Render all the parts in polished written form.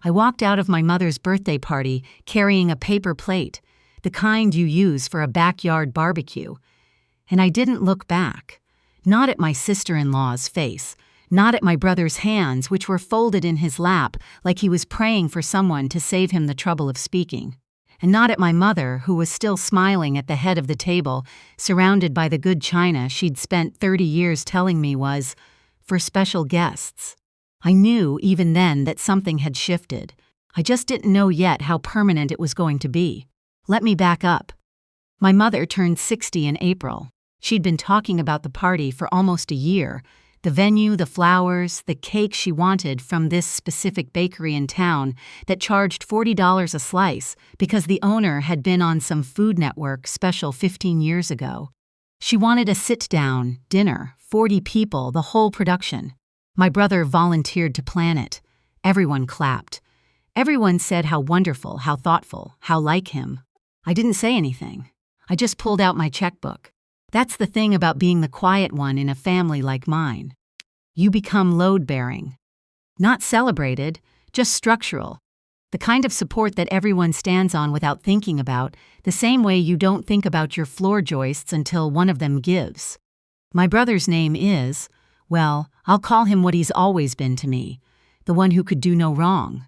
I walked out of my mother's birthday party carrying a paper plate, the kind you use for a backyard barbecue. And I didn't look back. Not at my sister-in-law's face, not at my brother's hands, which were folded in his lap like he was praying for someone to save him the trouble of speaking. And not at my mother, who was still smiling at the head of the table, surrounded by the good china she'd spent 30 years telling me was for special guests. I knew even then that something had shifted. I just didn't know yet how permanent it was going to be. Let me back up. My mother turned 60 in April. She'd been talking about the party for almost a year. The venue, the flowers, the cake she wanted from this specific bakery in town that charged $40 a slice because the owner had been on some Food Network special 15 years ago. She wanted a sit-down dinner, 40 people, the whole production. My brother volunteered to plan it. Everyone clapped. Everyone said how wonderful, how thoughtful, how like him. I didn't say anything. I just pulled out my checkbook. That's the thing about being the quiet one in a family like mine. You become load-bearing. Not celebrated, just structural. The kind of support that everyone stands on without thinking about, the same way you don't think about your floor joists until one of them gives. My brother's name is, well, I'll call him what he's always been to me, the one who could do no wrong.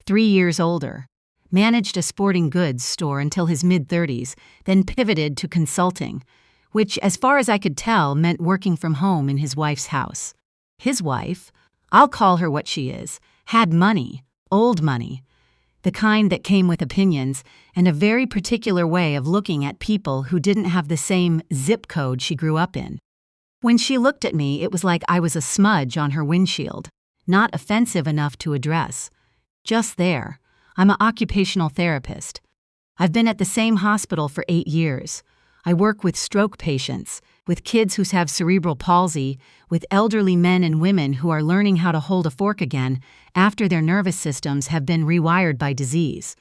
3 years older. Managed a sporting goods store until his mid-30s, then pivoted to consulting, which, as far as I could tell, meant working from home in his wife's house. His wife, I'll call her what she is, had money, old money, the kind that came with opinions and a very particular way of looking at people who didn't have the same zip code she grew up in. When she looked at me, it was like I was a smudge on her windshield, not offensive enough to address. Just there. I'm an occupational therapist. I've been at the same hospital for 8 years. I work with stroke patients, with kids who have cerebral palsy, with elderly men and women who are learning how to hold a fork again after their nervous systems have been rewired by disease.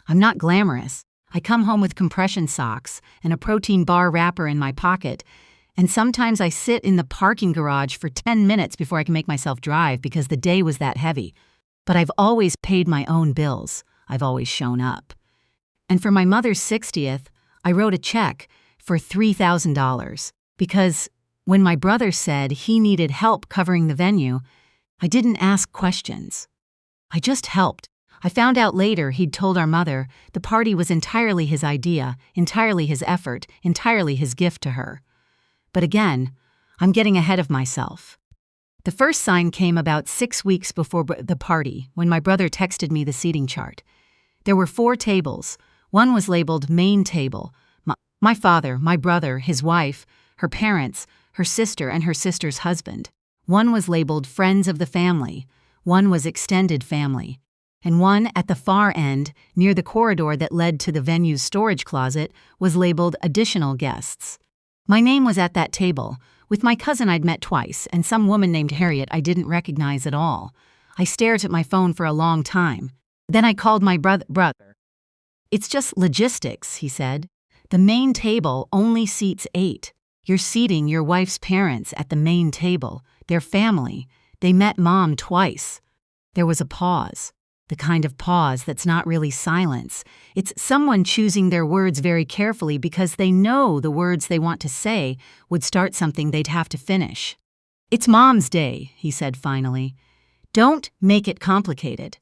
I'm not glamorous. I come home with compression socks and a protein bar wrapper in my pocket, and sometimes I sit in the parking garage for 10 minutes before I can make myself drive because the day was that heavy. But I've always paid my own bills. I've always shown up. And for my mother's 60th, I wrote a check for $3,000 because when my brother said he needed help covering the venue, I didn't ask questions. I just helped. I found out later he'd told our mother the party was entirely his idea, entirely his effort, entirely his gift to her. But again, I'm getting ahead of myself. The first sign came about 6 weeks before the party, when my brother texted me the seating chart. There were 4 tables. One was labeled main table. My father, my brother, his wife, her parents, her sister, and her sister's husband. One was labeled friends of the family. One was extended family. And one at the far end, near the corridor that led to the venue's storage closet, was labeled additional guests. My name was at that table, with my cousin I'd met twice and some woman named Harriet I didn't recognize at all. I stared at my phone for a long time. Then I called my brother. "It's just logistics," he said. "The main table only seats 8. You're seating your wife's parents at the main table. They're family. They met Mom twice." There was a pause. The kind of pause that's not really silence. It's someone choosing their words very carefully because they know the words they want to say would start something they'd have to finish. "It's Mom's day," he said finally. "Don't make it complicated."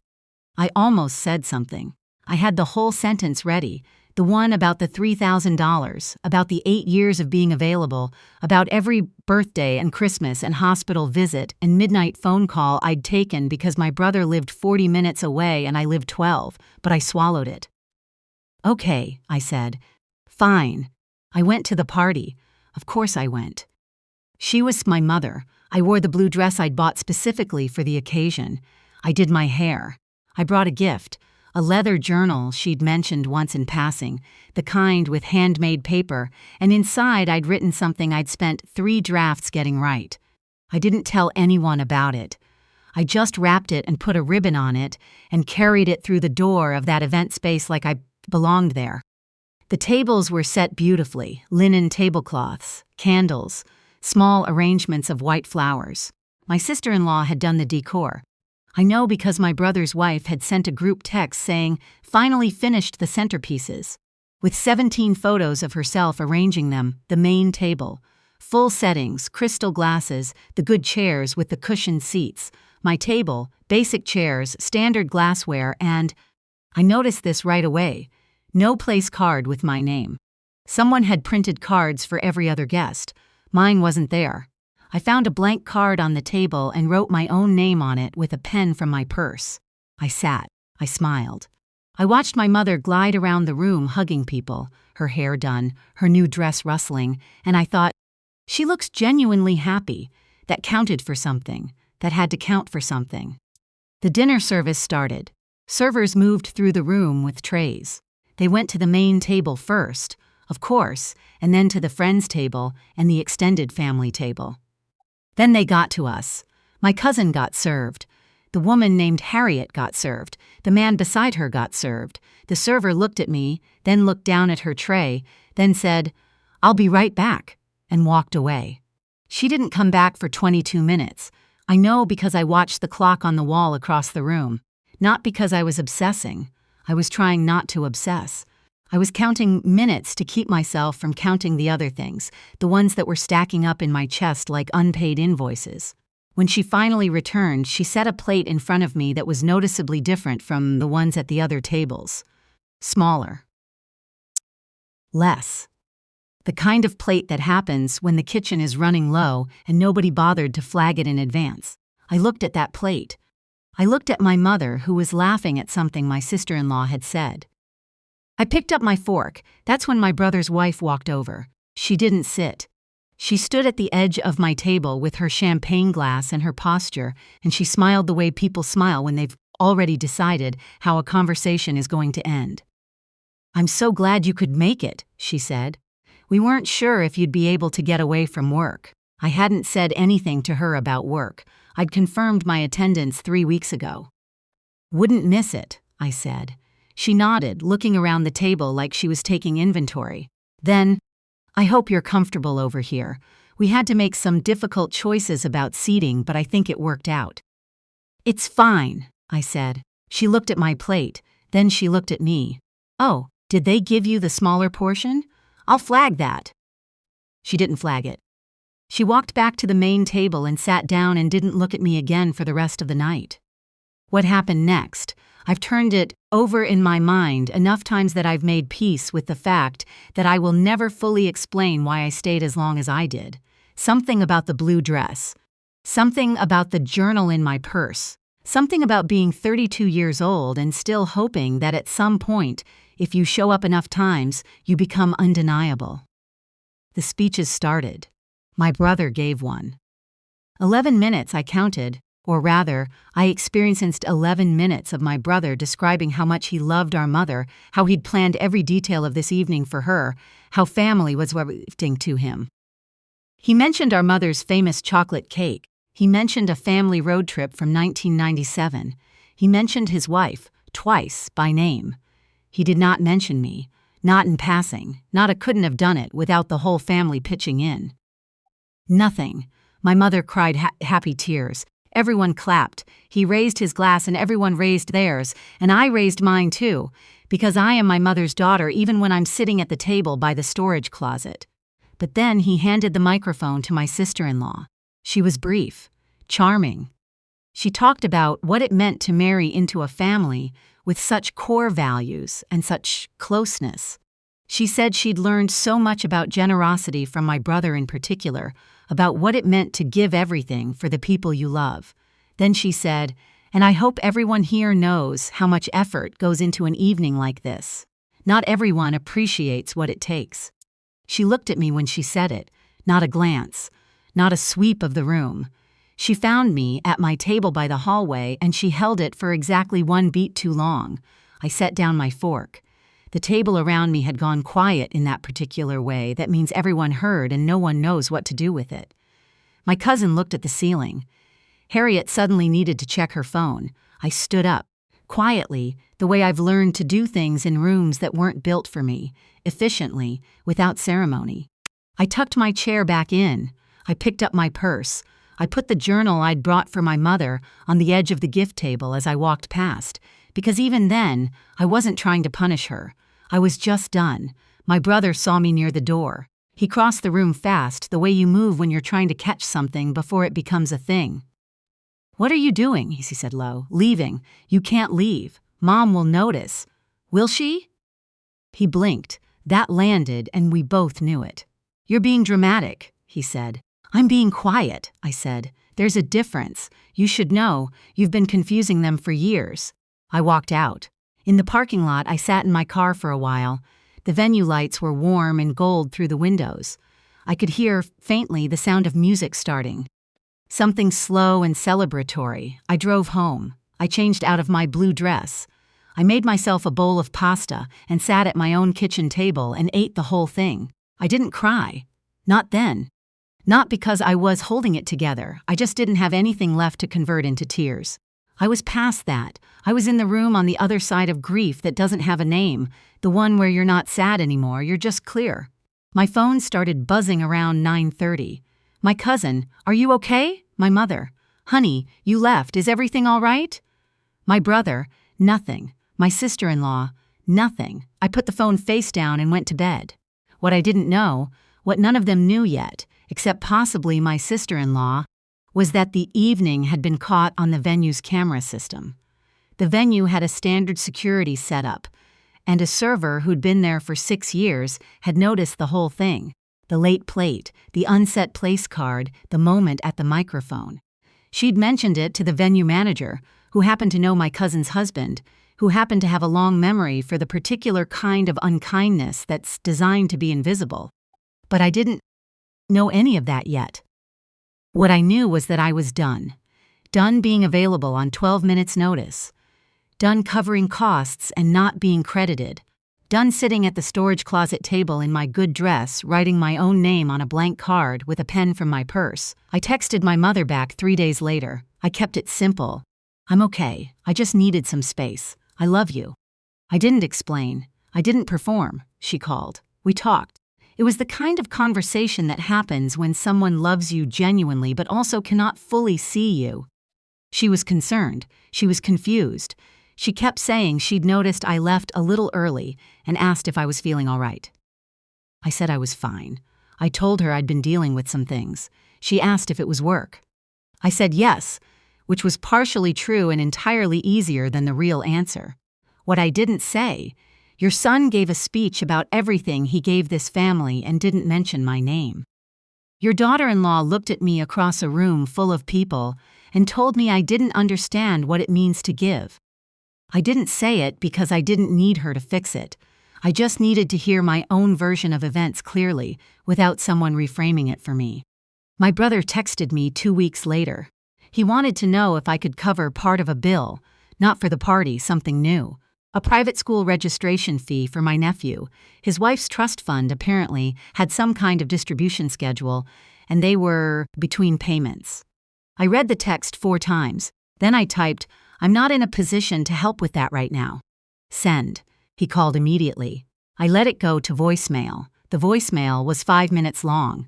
I almost said something. I had the whole sentence ready, the one about the $3,000, about the 8 years of being available, about every birthday and Christmas and hospital visit and midnight phone call I'd taken because my brother lived 40 minutes away and I lived 12, but I swallowed it. "Okay," I said. "Fine." I went to the party. Of course I went. She was my mother. I wore the blue dress I'd bought specifically for the occasion. I did my hair. I brought a gift. A leather journal she'd mentioned once in passing, the kind with handmade paper, and inside I'd written something I'd spent 3 drafts getting right. I didn't tell anyone about it. I just wrapped it and put a ribbon on it and carried it through the door of that event space like I belonged there. The tables were set beautifully, linen tablecloths, candles, small arrangements of white flowers. My sister-in-law had done the decor. I know because my brother's wife had sent a group text saying, "Finally finished the centerpieces," with 17 photos of herself arranging them, the main table. Full settings, crystal glasses, the good chairs with the cushioned seats, my table, basic chairs, standard glassware, and I noticed this right away. No place card with my name. Someone had printed cards for every other guest. Mine wasn't there. I found a blank card on the table and wrote my own name on it with a pen from my purse. I sat. I smiled. I watched my mother glide around the room hugging people, her hair done, her new dress rustling, and I thought, she looks genuinely happy. That counted for something. That had to count for something. The dinner service started. Servers moved through the room with trays. They went to the main table first, of course, and then to the friends table and the extended family table. Then they got to us. My cousin got served. The woman named Harriet got served. The man beside her got served. The server looked at me, then looked down at her tray, then said, "I'll be right back," and walked away. She didn't come back for 22 minutes. I know because I watched the clock on the wall across the room. Not because I was obsessing. I was trying not to obsess. I was counting minutes to keep myself from counting the other things, the ones that were stacking up in my chest like unpaid invoices. When she finally returned, she set a plate in front of me that was noticeably different from the ones at the other tables. Smaller. Less. The kind of plate that happens when the kitchen is running low and nobody bothered to flag it in advance. I looked at that plate. I looked at my mother, who was laughing at something my sister-in-law had said. I picked up my fork. That's when my brother's wife walked over. She didn't sit. She stood at the edge of my table with her champagne glass and her posture, and she smiled the way people smile when they've already decided how a conversation is going to end. "I'm so glad you could make it," she said. "We weren't sure if you'd be able to get away from work." I hadn't said anything to her about work. I'd confirmed my attendance 3 weeks ago. "Wouldn't miss it," I said. She nodded, looking around the table like she was taking inventory. Then, "I hope you're comfortable over here. We had to make some difficult choices about seating, but I think it worked out." "It's fine," I said. She looked at my plate, then she looked at me. "Oh, did they give you the smaller portion? I'll flag that." She didn't flag it. She walked back to the main table and sat down and didn't look at me again for the rest of the night. What happened next? I've turned it over in my mind enough times that I've made peace with the fact that I will never fully explain why I stayed as long as I did. Something about the blue dress. Something about the journal in my purse. Something about being 32 years old and still hoping that at some point, if you show up enough times, you become undeniable. The speeches started. My brother gave one. 11 minutes I counted, or rather, I experienced 11 minutes of my brother describing how much he loved our mother, how he'd planned every detail of this evening for her, how family was everything to him. He mentioned our mother's famous chocolate cake. He mentioned a family road trip from 1997. He mentioned his wife, twice, by name. He did not mention me, not in passing, not I couldn't have done it without the whole family pitching in. Nothing. My mother cried happy tears. Everyone clapped. He raised his glass and everyone raised theirs, and I raised mine too, because I am my mother's daughter even when I'm sitting at the table by the storage closet. But then he handed the microphone to my sister-in-law. She was brief, charming. She talked about what it meant to marry into a family with such core values and such closeness. She said she'd learned so much about generosity from my brother in particular, about what it meant to give everything for the people you love. Then she said, "And I hope everyone here knows how much effort goes into an evening like this. Not everyone appreciates what it takes." She looked at me when she said it, not a glance, not a sweep of the room. She found me at my table by the hallway and she held it for exactly 1 beat too long. I set down my fork. The table around me had gone quiet in that particular way. That means everyone heard and no one knows what to do with it. My cousin looked at the ceiling. Harriet suddenly needed to check her phone. I stood up, quietly, the way I've learned to do things in rooms that weren't built for me, efficiently, without ceremony. I tucked my chair back in. I picked up my purse. I put the journal I'd brought for my mother on the edge of the gift table as I walked past, because even then, I wasn't trying to punish her. I was just done. My brother saw me near the door. He crossed the room fast, the way you move when you're trying to catch something before it becomes a thing. "What are you doing?" he said low. "Leaving. You can't leave. Mom will notice." "Will she?" He blinked. That landed, and we both knew it. "You're being dramatic," he said. "I'm being quiet," I said. "There's a difference. You should know. You've been confusing them for years." I walked out. In the parking lot, I sat in my car for a while. The venue lights were warm and gold through the windows. I could hear, faintly, the sound of music starting. Something slow and celebratory. I drove home. I changed out of my blue dress. I made myself a bowl of pasta and sat at my own kitchen table and ate the whole thing. I didn't cry. Not then. Not because I was holding it together. I just didn't have anything left to convert into tears. I was past that. I was in the room on the other side of grief that doesn't have a name, the one where you're not sad anymore, you're just clear. My phone started buzzing around 9:30. My cousin, "Are you okay?" My mother, "Honey, you left, is everything all right?" My brother, "Nothing." My sister-in-law, "Nothing." I put the phone face down and went to bed. What I didn't know, what none of them knew yet, except possibly my sister-in-law, was that the evening had been caught on the venue's camera system. The venue had a standard security setup, and a server who'd been there for 6 years had noticed the whole thing. The late plate, the unset place card, the moment at the microphone. She'd mentioned it to the venue manager, who happened to know my cousin's husband, who happened to have a long memory for the particular kind of unkindness that's designed to be invisible. But I didn't know any of that yet. What I knew was that I was done. Done being available on 12 minutes' notice. Done covering costs and not being credited. Done sitting at the storage closet table in my good dress, writing my own name on a blank card with a pen from my purse. I texted my mother back 3 days later. I kept it simple. "I'm okay. I just needed some space. I love you." I didn't explain. I didn't perform, she called. We talked. It was the kind of conversation that happens when someone loves you genuinely but also cannot fully see you. She was concerned. She was confused. She kept saying she'd noticed I left a little early and asked if I was feeling all right. I said I was fine. I told her I'd been dealing with some things. She asked if it was work. I said yes, which was partially true and entirely easier than the real answer. What I didn't say, "Your son gave a speech about everything he gave this family and didn't mention my name. Your daughter-in-law looked at me across a room full of people and told me I didn't understand what it means to give." I didn't say it because I didn't need her to fix it. I just needed to hear my own version of events clearly, without someone reframing it for me. My brother texted me 2 weeks later. He wanted to know if I could cover part of a bill, not for the party, something new. A private school registration fee for my nephew. His wife's trust fund apparently had some kind of distribution schedule, and they were between payments. I read the text 4 times. Then I typed, "I'm not in a position to help with that right now." Send. He called immediately. I let it go to voicemail. The voicemail was 5 minutes long.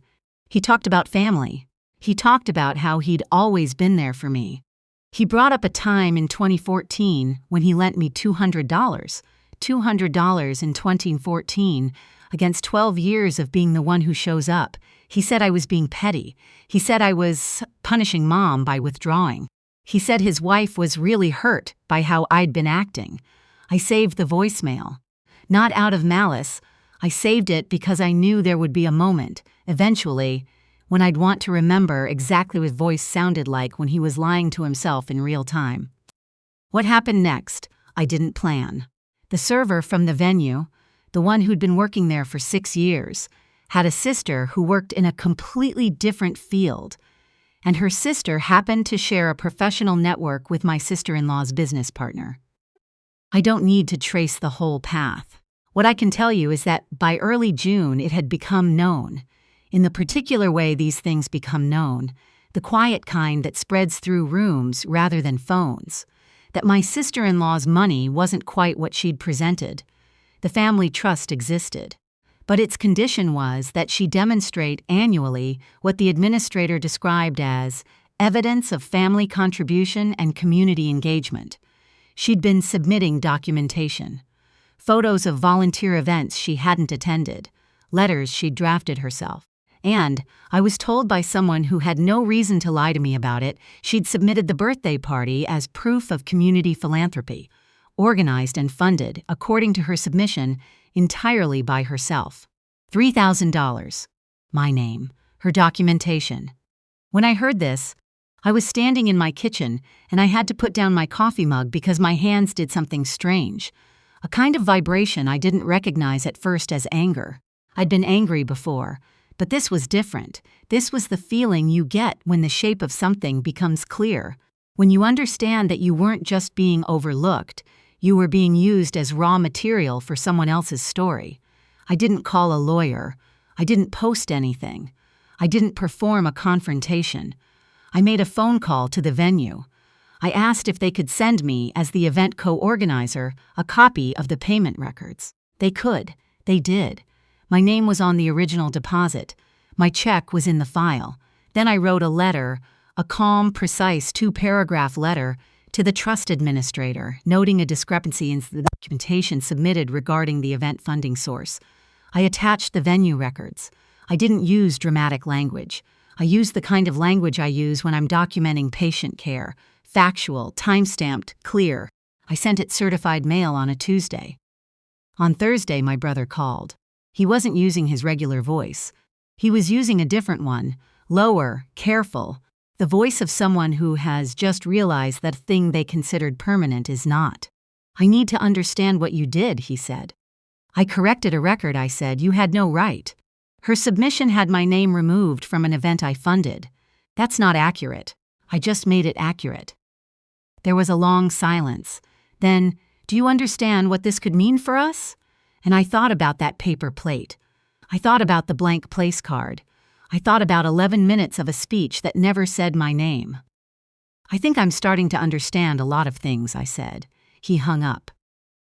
He talked about family. He talked about how he'd always been there for me. He brought up a time in 2014 when he lent me $200. $200 in 2014, against 12 years of being the one who shows up. He said I was being petty. He said I was punishing Mom by withdrawing. He said his wife was really hurt by how I'd been acting. I saved the voicemail. Not out of malice. I saved it because I knew there would be a moment, eventually, when I'd want to remember exactly what his voice sounded like when he was lying to himself in real time. What happened next, I didn't plan. The server from the venue, the one who'd been working there for 6 years, had a sister who worked in a completely different field, and her sister happened to share a professional network with my sister-in-law's business partner. I don't need to trace the whole path. What I can tell you is that by early June it had become known, in the particular way these things become known, the quiet kind that spreads through rooms rather than phones, that my sister-in-law's money wasn't quite what she'd presented. The family trust existed, but its condition was that she demonstrate annually what the administrator described as evidence of family contribution and community engagement. She'd been submitting documentation, photos of volunteer events she hadn't attended, letters she'd drafted herself. And, I was told by someone who had no reason to lie to me about it, she'd submitted the birthday party as proof of community philanthropy, organized and funded, according to her submission, entirely by herself. $3,000. My name, her documentation. When I heard this, I was standing in my kitchen and I had to put down my coffee mug because my hands did something strange, a kind of vibration I didn't recognize at first as anger. I'd been angry before, but this was different. This was the feeling you get when the shape of something becomes clear, when you understand that you weren't just being overlooked, you were being used as raw material for someone else's story. I didn't call a lawyer. I didn't post anything. I didn't perform a confrontation. I made a phone call to the venue. I asked if they could send me, as the event co-organizer, a copy of the payment records. They could. They did. My name was on the original deposit. My check was in the file. Then I wrote a letter, a calm, precise 2-paragraph letter, to the trust administrator, noting a discrepancy in the documentation submitted regarding the event funding source. I attached the venue records. I didn't use dramatic language. I used the kind of language I use when I'm documenting patient care. Factual, time-stamped, clear. I sent it certified mail on a Tuesday. On Thursday, my brother called. He wasn't using his regular voice. He was using a different one, lower, careful, the voice of someone who has just realized that a thing they considered permanent is not. I need to understand what you did, he said. I corrected a record, I said. You had no right. Her submission had my name removed from an event I funded. That's not accurate. I just made it accurate. There was a long silence. Then, do you understand what this could mean for us? And I thought about that paper plate. I thought about the blank place card. I thought about 11 minutes of a speech that never said my name. I think I'm starting to understand a lot of things, I said. He hung up.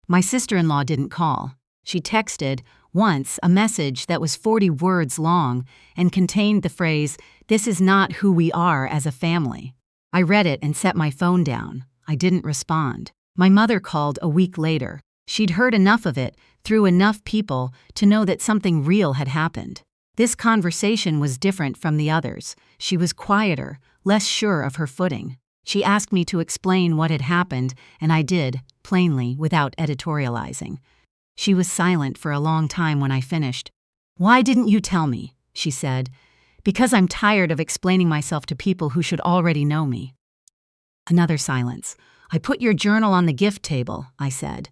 My sister-in-law didn't call. She texted, once, a message that was 40 words long and contained the phrase, "This is not who we are as a family." I read it and set my phone down. I didn't respond. My mother called a week later. She'd heard enough of it, through enough people, to know that something real had happened. This conversation was different from the others. She was quieter, less sure of her footing. She asked me to explain what had happened, and I did, plainly, without editorializing. She was silent for a long time when I finished. "Why didn't you tell me?" she said. "Because I'm tired of explaining myself to people who should already know me." Another silence. "I put your journal on the gift table," I said.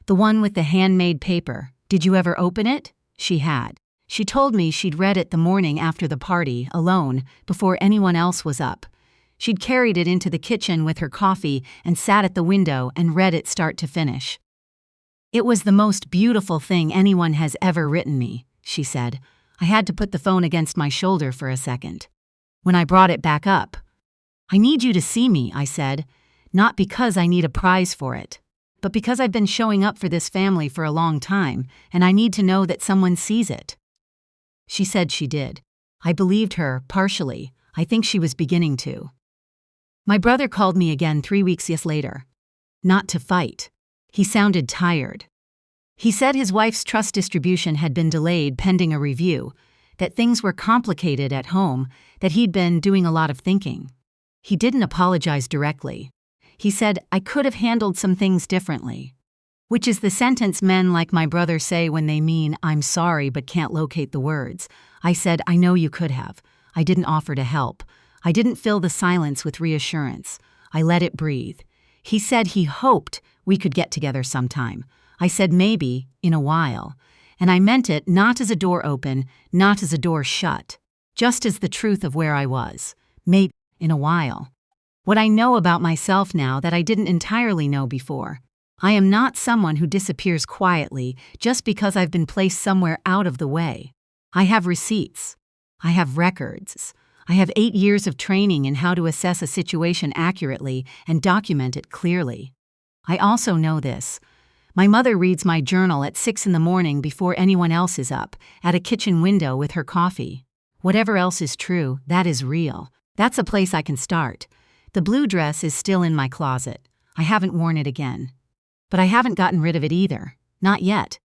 "The one with the handmade paper. Did you ever open it?" She had. She told me she'd read it the morning after the party, alone, before anyone else was up. She'd carried it into the kitchen with her coffee and sat at the window and read it start to finish. "It was the most beautiful thing anyone has ever written me," she said. I had to put the phone against my shoulder for a second. When I brought it back up, "I need you to see me," I said, "not because I need a prize for it, but because I've been showing up for this family for a long time, and I need to know that someone sees it." She said she did. I believed her, partially. I think she was beginning to. My brother called me again 3 weeks later. Not to fight. He sounded tired. He said his wife's trust distribution had been delayed pending a review, that things were complicated at home, that he'd been doing a lot of thinking. He didn't apologize directly. He said, "I could have handled some things differently." Which is the sentence men like my brother say when they mean, "I'm sorry but can't locate the words." I said, "I know you could have." I didn't offer to help. I didn't fill the silence with reassurance. I let it breathe. He said he hoped we could get together sometime. I said maybe, in a while. And I meant it not as a door open, not as a door shut, just as the truth of where I was. Maybe, in a while. What I know about myself now that I didn't entirely know before. I am not someone who disappears quietly just because I've been placed somewhere out of the way. I have receipts. I have records. I have 8 years of training in how to assess a situation accurately and document it clearly. I also know this. My mother reads my journal at 6 in the morning before anyone else is up, at a kitchen window with her coffee. Whatever else is true, that is real. That's a place I can start. The blue dress is still in my closet. I haven't worn it again. But I haven't gotten rid of it either. Not yet.